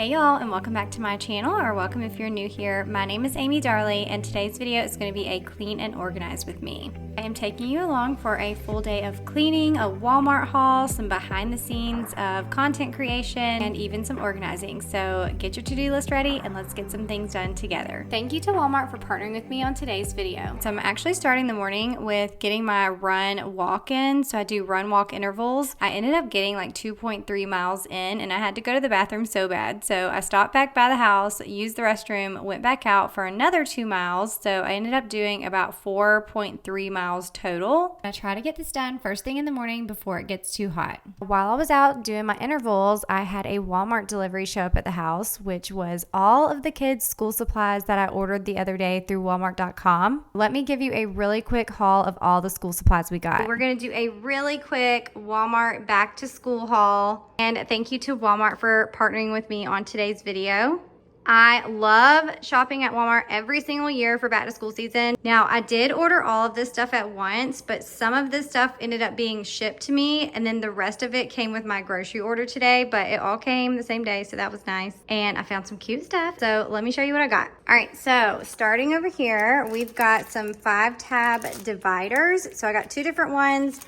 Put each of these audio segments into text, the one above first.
Hey y'all, and welcome back to my channel, or welcome if you're new here. My name is Amy Darley, and today's video is going to be a clean and organized with me. I am taking you along for a full day of cleaning, a Walmart haul, some behind the scenes of content creation, and even some organizing. So get your to-do list ready and let's get some things done together. Thank you to Walmart for partnering with me on today's video. So I'm actually starting the morning with getting my run walk in. So I do run walk intervals. I ended up getting like 2.3 miles in, and I had to go to the bathroom so bad. So I stopped back by the house, used the restroom, went back out for another 2 miles. So I ended up doing about 4.3 miles total. I try to get this done first thing in the morning before it gets too hot. While I was out doing my intervals, I had a Walmart delivery show up at the house, which was all of the kids' school supplies that I ordered the other day through Walmart.com. Let me give you a really quick haul of all the school supplies we got. We're going to do a really quick Walmart back to school haul. And thank you to Walmart for partnering with me on today's video. I love shopping at Walmart every single year for back to school season. Now, I did order all of this stuff at once, but some of this stuff ended up being shipped to me, and then the rest of it came with my grocery order today, but it all came the same day, so that was nice. And I found some cute stuff, so let me show you what I got. All right, so starting over here, we've got some 5-tab dividers. So I got two different ones.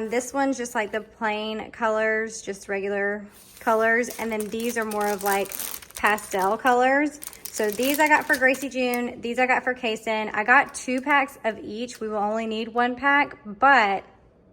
This one's just like the plain colors, just regular colors, and then these are more of like pastel colors. So these I got for Gracie June, these I got for Kaysen. I got 2 packs of each. We will only need 1 pack, but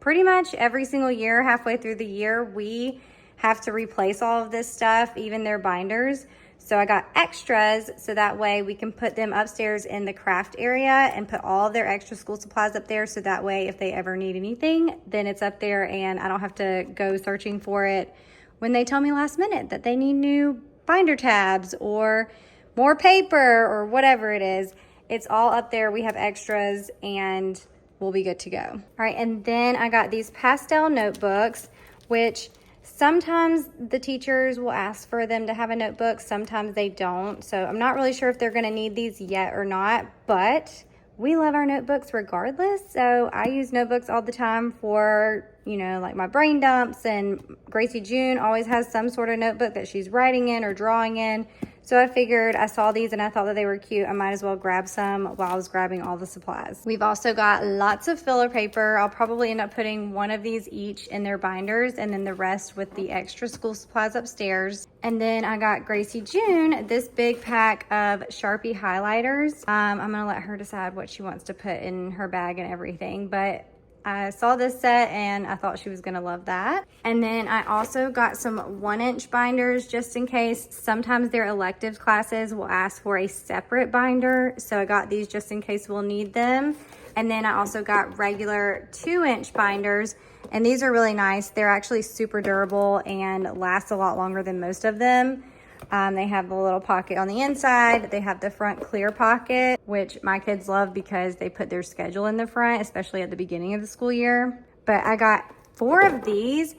pretty much every single year, halfway through the year, we have to replace all of this stuff, even their binders. So I got extras, so that way we can put them upstairs in the craft area and put all of their extra school supplies up there, so that way if they ever need anything, then it's up there and I don't have to go searching for it when they tell me last minute that they need new binder tabs or more paper or whatever it is. It's all up there. We have extras and we'll be good to go. All right, and then I got these pastel notebooks, which sometimes the teachers will ask for them to have a notebook, sometimes they don't. So I'm not really sure if they're gonna need these yet or not, but we love our notebooks regardless. So I use notebooks all the time for, you know, like my brain dumps, and Gracie June always has some sort of notebook that she's writing in or drawing in. So I figured, I saw these and I thought that they were cute. I might as well grab some while I was grabbing all the supplies. We've also got lots of filler paper. I'll probably end up putting one of these each in their binders and then the rest with the extra school supplies upstairs. And then I got Gracie June this big pack of Sharpie highlighters. I'm gonna let her decide what she wants to put in her bag and everything, but I saw this set and I thought she was gonna love that. And then I also got some 1-inch binders just in case. Sometimes their electives classes will ask for a separate binder. So I got these just in case we'll need them. And then I also got regular 2-inch binders, and these are really nice. They're actually super durable and last a lot longer than most of them. They have the little pocket on the inside. They have the front clear pocket, which my kids love because they put their schedule in the front, especially at the beginning of the school year. But I got 4 of these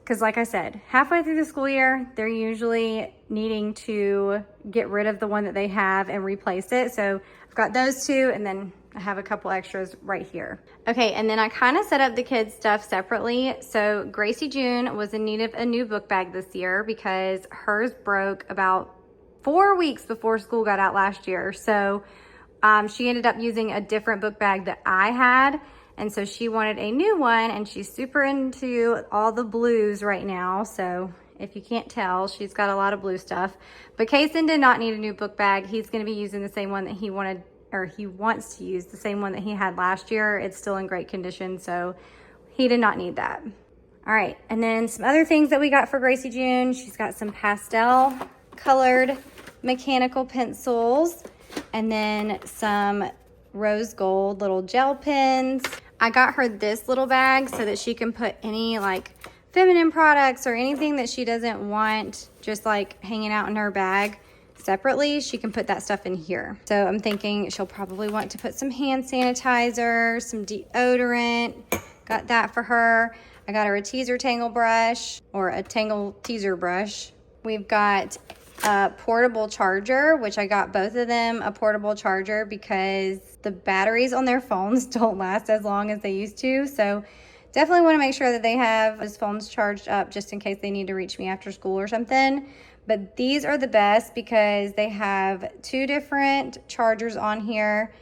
because, like I said, halfway through the school year, they're usually needing to get rid of the one that they have and replace it. So I've got those 2, and then I have a couple extras right here. Okay, and then I kind of set up the kids' stuff separately. So Gracie June was in need of a new book bag this year because hers broke about 4 weeks before school got out last year. So she ended up using a different book bag that I had. And so she wanted a new one, and she's super into all the blues right now. So if you can't tell, she's got a lot of blue stuff. But Kaysen did not need a new book bag. He's gonna be using the same one that he wanted, or he wants to use the same one that he had last year. It's still in great condition, so he did not need that. All right, and then some other things that we got for Gracie June. She's got some pastel colored mechanical pencils, and then some rose gold little gel pens. I got her this little bag so that she can put any like feminine products or anything that she doesn't want just like hanging out in her bag separately. She can put that stuff in here. So I'm thinking she'll probably want to put some hand sanitizer, some deodorant. Got that for her. I got her a teaser tangle brush, or a tangle teaser brush. We've got a portable charger, which I got both of them a portable charger because the batteries on their phones don't last as long as they used to. So definitely want to make sure that they have those phones charged up just in case they need to reach me after school or something. But these are the best because they have 2 different chargers on here,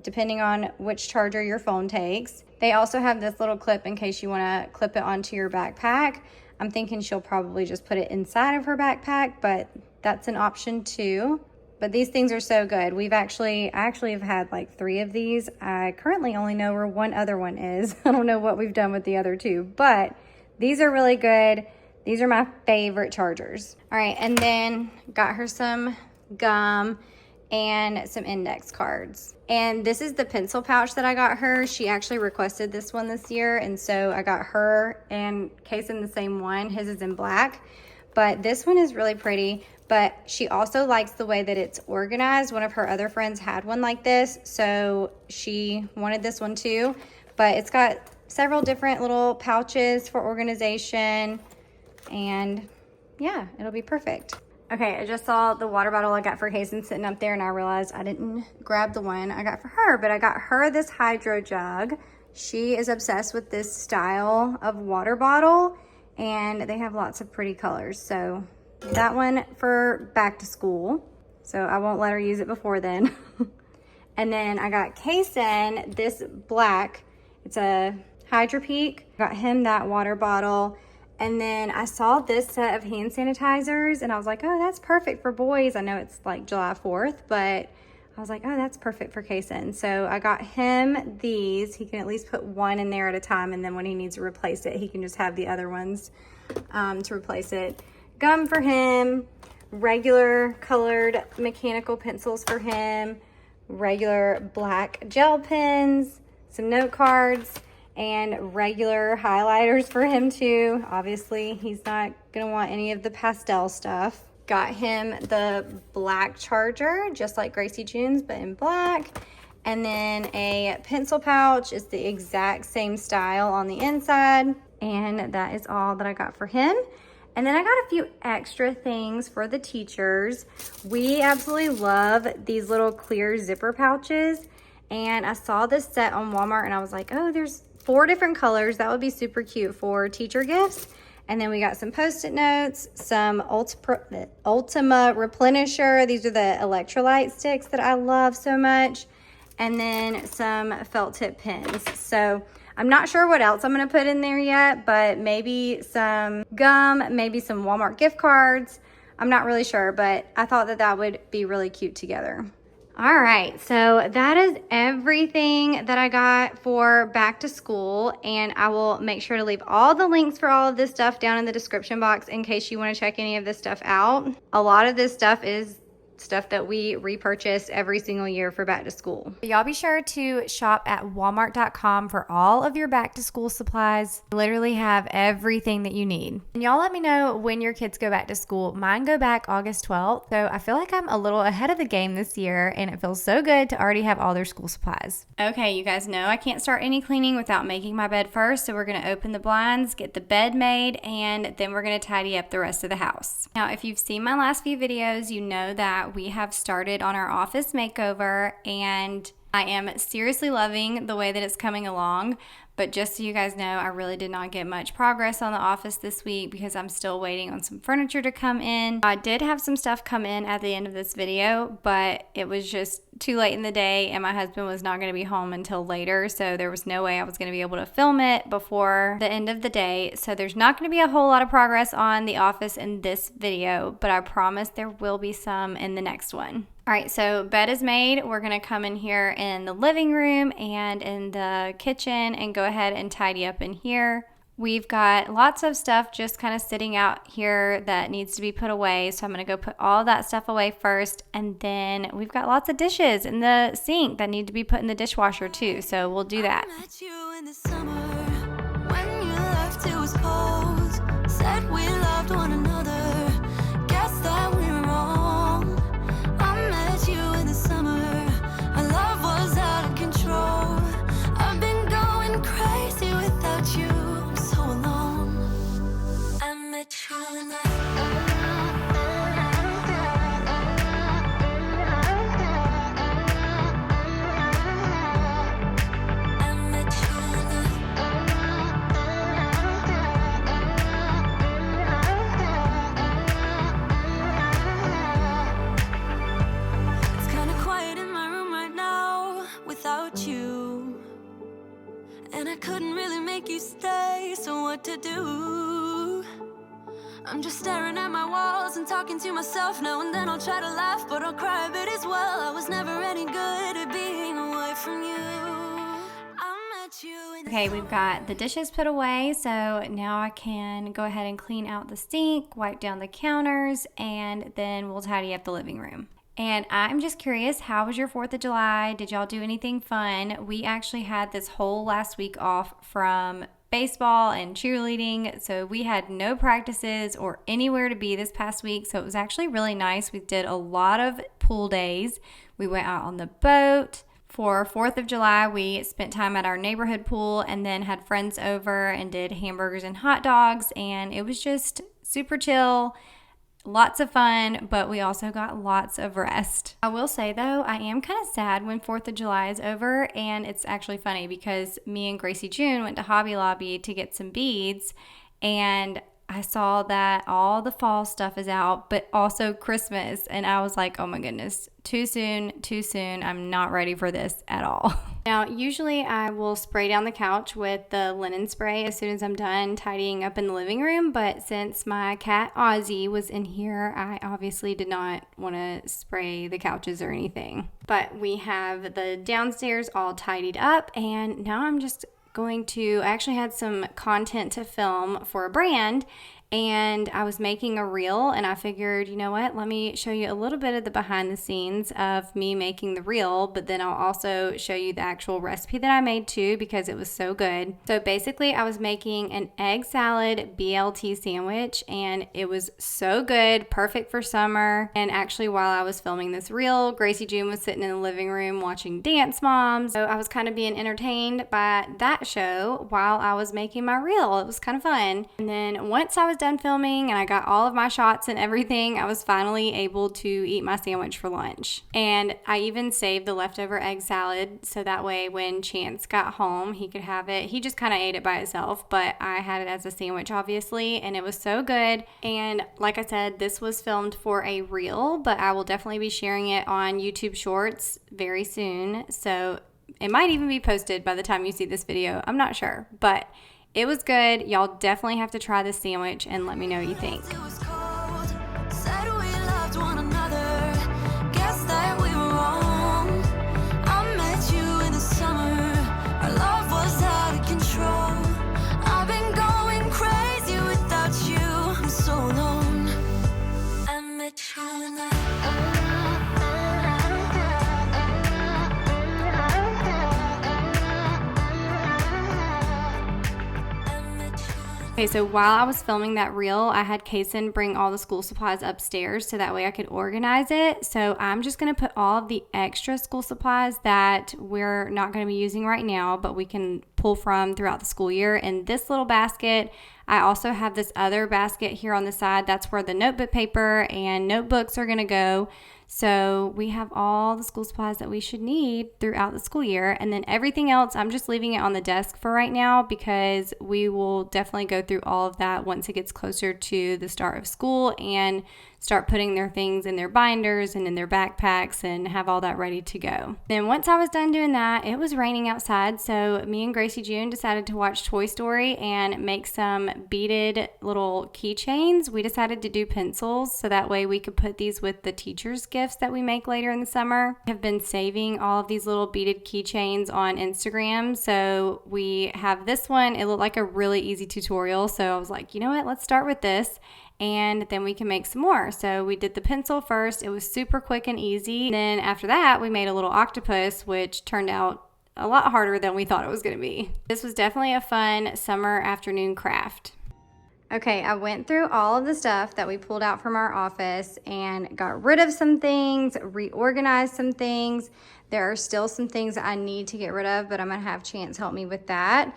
depending on which charger your phone takes. They also have this little clip in case you want to clip it onto your backpack. I'm thinking she'll probably just put it inside of her backpack, but that's an option too. But these things are so good. I actually have had like 3 of these. I currently only know where one other one is. I don't know what we've done with the other 2, but these are really good. These are my favorite chargers. All right, and then got her some gum and some index cards. And this is the pencil pouch that I got her. She actually requested this one this year, and so I got her and Kason the same one. His is in black, but this one is really pretty. But she also likes the way that it's organized. One of her other friends had one like this, so she wanted this one too. But it's got several different little pouches for organization, and yeah, it'll be perfect. Okay, I just saw the water bottle I got for Kason sitting up there, and I realized I didn't grab the one I got for her, but I got her this hydro jug. She is obsessed with this style of water bottle, and they have lots of pretty colors. So that one for back to school, so I won't let her use it before then. And then I got Kason this black, it's a Hydro Peak. Got him that water bottle. And then I saw this set of hand sanitizers, and I was like, oh, that's perfect for boys. I know it's like July 4th, but I was like, oh, that's perfect for Kason. So I got him these. He can at least put one in there at a time, and then when he needs to replace it, he can just have the other ones to replace it. Gum for him, regular colored mechanical pencils for him, regular black gel pens, some note cards, and regular highlighters for him too. Obviously, he's not gonna want any of the pastel stuff. Got him the black charger, just like Gracie June's, but in black. And then a pencil pouch. It's the exact same style on the inside. And that is all that I got for him. And then I got a few extra things for the teachers. We absolutely love these little clear zipper pouches. And I saw this set on Walmart, and I was like, oh, there's 4 different colors. That would be super cute for teacher gifts. And then we got some Post-it notes, some Ultima Replenisher. These are the electrolyte sticks that I love so much. And then some felt tip pens. So I'm not sure what else I'm gonna put in there yet, but maybe some gum, maybe some Walmart gift cards. I'm not really sure, but I thought that that would be really cute together. All right, so that is everything that I got for back to school, and I will make sure to leave all the links for all of this stuff down in the description box in case you want to check any of this stuff out. A lot of this stuff is stuff that we repurchase every single year for back to school. Y'all be sure to shop at walmart.com for all of your back to school supplies. Literally have everything that you need. And y'all let me know when your kids go back to school. Mine go back August 12th. So I feel like I'm a little ahead of the game this year, and it feels so good to already have all their school supplies. Okay, you guys know I can't start any cleaning without making my bed first. So we're going to open the blinds, get the bed made, and then we're going to tidy up the rest of the house. Now, if you've seen my last few videos, you know that we have started on our office makeover, and I am seriously loving the way that it's coming along. But just so you guys know, I really did not get much progress on the office this week because I'm still waiting on some furniture to come in. I did have some stuff come in at the end of this video, but it was just too late in the day, and my husband was not going to be home until later, so there was no way I was going to be able to film it before the end of the day. So there's not going to be a whole lot of progress on the office in this video, but I promise there will be some in the next one. All right, so bed is made. We're gonna come in here in the living room and in the kitchen and go ahead and tidy up in here. We've got lots of stuff just kind of sitting out here that needs to be put away. So I'm gonna go put all that stuff away first. And then we've got lots of dishes in the sink that need to be put in the dishwasher too. So we'll do that. I met you in the summer when you left, it was cold. Said we loved one another. Guess that we were wrong. You in the summer, our love was out of control. I've been going crazy without you, I'm so alone. I met you in the I met you in the what to do. I'm just staring at my walls and talking to myself now and then. I'll try to laugh, but I'll cry a bit as well. I was never any good at being away from you. I met you in the Okay, we've got the dishes put away, so now I can go ahead and clean out the sink, wipe down the counters, and then we'll tidy up the living room. And I'm just curious, how was your 4th of July? Did y'all do anything fun? We actually had this whole last week off from baseball and cheerleading, so we had no practices or anywhere to be this past week, so it was actually really nice. We did a lot of pool days. We went out on the boat. For 4th of July, we spent time at our neighborhood pool and then had friends over and did hamburgers and hot dogs, and it was just super chill. Lots of fun, but we also got lots of rest. I will say though, I am kind of sad when 4th of July is over, and it's actually funny because me and Gracie June went to Hobby Lobby to get some beads, and I saw that all the fall stuff is out, but also Christmas, and I was like, oh my goodness, too soon. I'm not ready for this at all. Now, usually I will spray down the couch with the linen spray as soon as I'm done tidying up in the living room, but since my cat Ozzy was in here, I obviously did not want to spray the couches or anything. But we have the downstairs all tidied up, and now I'm just I actually had some content to film for a brand, and I was making a reel, and I figured, you know what, let me show you a little bit of the behind the scenes of me making the reel, but then I'll also show you the actual recipe that I made too, because it was so good. So basically I was making an egg salad BLT sandwich, and it was so good, perfect for summer. And actually while I was filming this reel, Gracie June was sitting in the living room watching Dance Moms, so I was kind of being entertained by that show while I was making my reel. It was kind of fun. And then once I was done filming and I got all of my shots and everything, I was finally able to eat my sandwich for lunch. And I even saved the leftover egg salad so that way when Chance got home, he could have it. He just kind of ate it by itself, but I had it as a sandwich obviously, and it was so good. And like I said, this was filmed for a reel, but I will definitely be sharing it on YouTube Shorts very soon. So it might even be posted by the time you see this video. I'm not sure, but it was good. Y'all definitely have to try this sandwich and let me know what you think. It was cold, said we loved one another, guess that we were wrong. I met you in the summer, our love was out of control. I've been going crazy without you, I'm so alone. I met you in the Okay, so while I was filming that reel, I had Kason bring all the school supplies upstairs so that way I could organize it. So I'm just going to put all of the extra school supplies that we're not going to be using right now, but we can pull from throughout the school year in this little basket. I also have this other basket here on the side. That's where the notebook paper and notebooks are going to go. So we have all the school supplies that we should need throughout the school year. And then everything else, I'm just leaving it on the desk for right now because we will definitely go through all of that once it gets closer to the start of school and start putting their things in their binders and in their backpacks and have all that ready to go. Then once I was done doing that, it was raining outside, so me and Gracie June decided to watch Toy Story and make some beaded little keychains. We decided to do pencils so that way we could put these with the teachers' gifts that we make later in the summer. I have been saving all of these little beaded keychains on Instagram, so we have this one. It looked like a really easy tutorial, so I was like, you know what, let's start with this and then we can make some more. So we did the pencil first. It was super quick and easy. And then after that, we made a little octopus, which turned out a lot harder than we thought it was going to be. This was definitely a fun summer afternoon craft. Okay, I went through all of the stuff that we pulled out from our office and got rid of some things, reorganized some things. There are still some things that I need to get rid of, but I'm going to have Chance help me with that.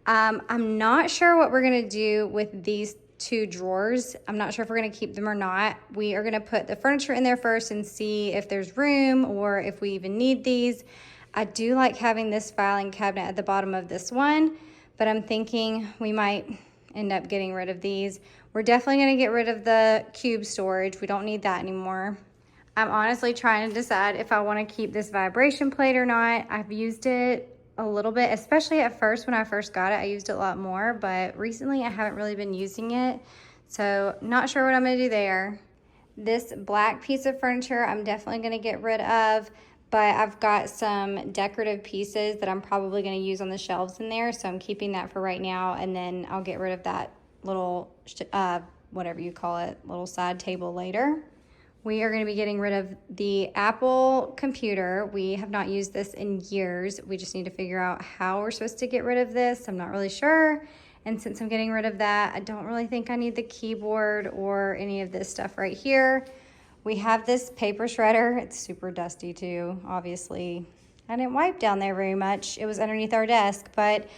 I'm not sure what we're going to do with these two drawers. I'm not sure if we're going to keep them or not. We are going to put the furniture in there first and see if there's room or if we even need these. I do like having this filing cabinet at the bottom of this one, but I'm thinking we might end up getting rid of these. We're definitely going to get rid of the cube storage. We don't need that anymore. I'm honestly trying to decide if I want to keep this vibration plate or not. I've used it a little bit, especially at first. When I first got it, I used it a lot more, but recently I haven't really been using it. So not sure what I'm gonna do there. This black piece of furniture I'm definitely gonna get rid of, but I've got some decorative pieces that I'm probably gonna use on the shelves in there, so I'm keeping that for right now, and then I'll get rid of that little, whatever you call it, little side table later. We are gonna be getting rid of the Apple computer. We have not used this in years. We just need to figure out how we're supposed to get rid of this. I'm not really sure. And since I'm getting rid of that, I don't really think I need the keyboard or any of this stuff right here. We have this paper shredder. It's super dusty too, obviously. I didn't wipe down there very much. It was underneath our desk, but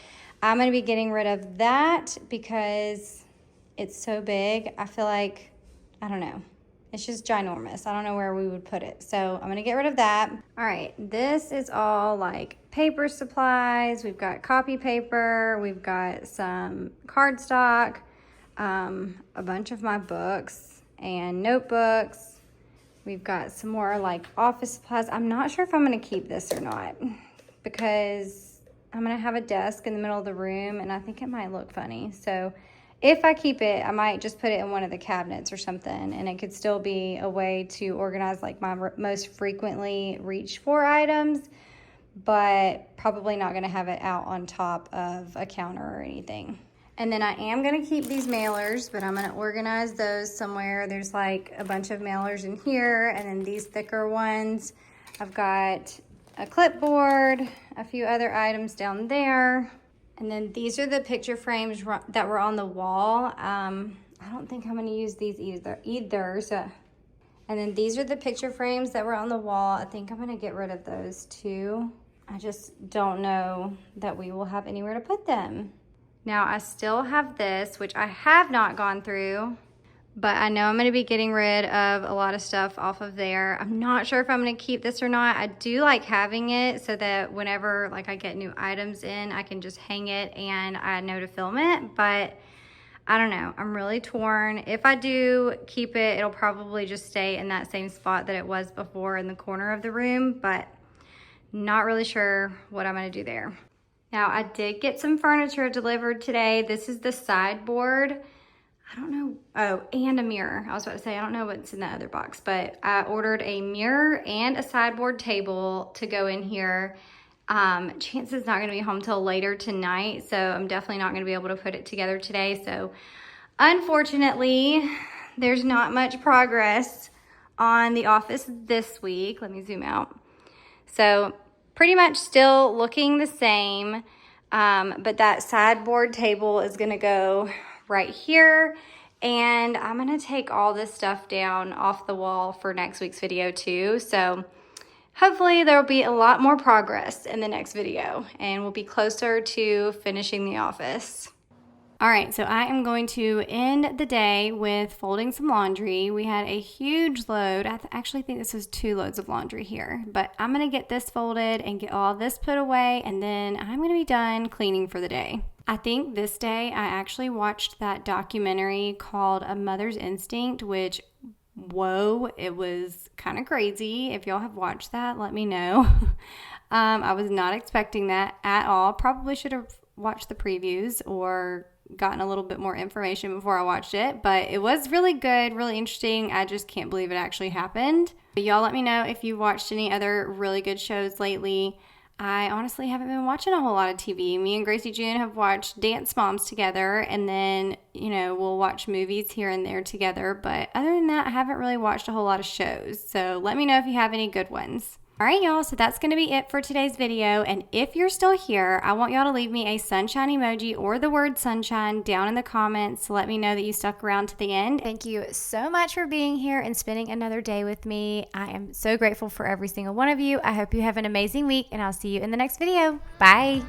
I'm gonna be getting rid of that because it's so big. I feel like, I don't know. It's just ginormous. I don't know where we would put it. So I'm gonna get rid of that. All right, this is all like paper supplies. We've got copy paper. We've got some cardstock, a bunch of my books and notebooks. We've got some more like office supplies. I'm not sure if I'm gonna keep this or not because I'm gonna have a desk in the middle of the room and I think it might look funny. So if I keep it, I might just put it in one of the cabinets or something, and it could still be a way to organize like my most frequently reached for items, but probably not gonna have it out on top of a counter or anything. And then I am gonna keep these mailers, but I'm gonna organize those somewhere. There's like a bunch of mailers in here, and then these thicker ones. I've got a clipboard, a few other items down there. And then these are the picture frames that were on the wall. I don't think I'm gonna use these either. So, and then these are the picture frames that were on the wall. I think I'm gonna get rid of those too. I just don't know that we will have anywhere to put them. Now I still have this, which I have not gone through, but I know I'm gonna be getting rid of a lot of stuff off of there. I'm not sure if I'm gonna keep this or not. I do like having it so that whenever like I get new items in, I can just hang it and I know to film it, but I don't know, I'm really torn. If I do keep it, it'll probably just stay in that same spot that it was before in the corner of the room, but not really sure what I'm gonna do there. Now I did get some furniture delivered today. This is the sideboard. I don't know, oh, and a mirror. I was about to say, I don't know what's in that other box, but I ordered a mirror and a sideboard table to go in here. Chance's not gonna be home till later tonight, so I'm definitely not gonna be able to put it together today. So unfortunately, there's not much progress on the office this week. Let me zoom out. So pretty much still looking the same, but that sideboard table is gonna go right here, and I'm gonna take all this stuff down off the wall for next week's video too. So hopefully there will be a lot more progress in the next video and we'll be closer to finishing the office. All right, so I am going to end the day with folding some laundry. We had a huge load. I actually think this was 2 loads of laundry here, but I'm gonna get this folded and get all this put away, and then I'm gonna be done cleaning for the day. I think this day I actually watched that documentary called A Mother's Instinct, which, whoa, it was kind of crazy. If y'all have watched that, let me know. I was not expecting that at all. Probably should have watched the previews or gotten a little bit more information before I watched it, but it was really good, really interesting. I just can't believe it actually happened. But y'all let me know if you watched any other really good shows lately. I honestly haven't been watching a whole lot of TV. Me and Gracie June have watched Dance Moms together, and then, you know, we'll watch movies here and there together. But other than that, I haven't really watched a whole lot of shows. So let me know if you have any good ones. All right, y'all, so that's going to be it for today's video. And if you're still here, I want y'all to leave me a sunshine emoji or the word sunshine down in the comments to let me know that you stuck around to the end. Thank you so much for being here and spending another day with me. I am so grateful for every single one of you. I hope you have an amazing week, and I'll see you in the next video. Bye.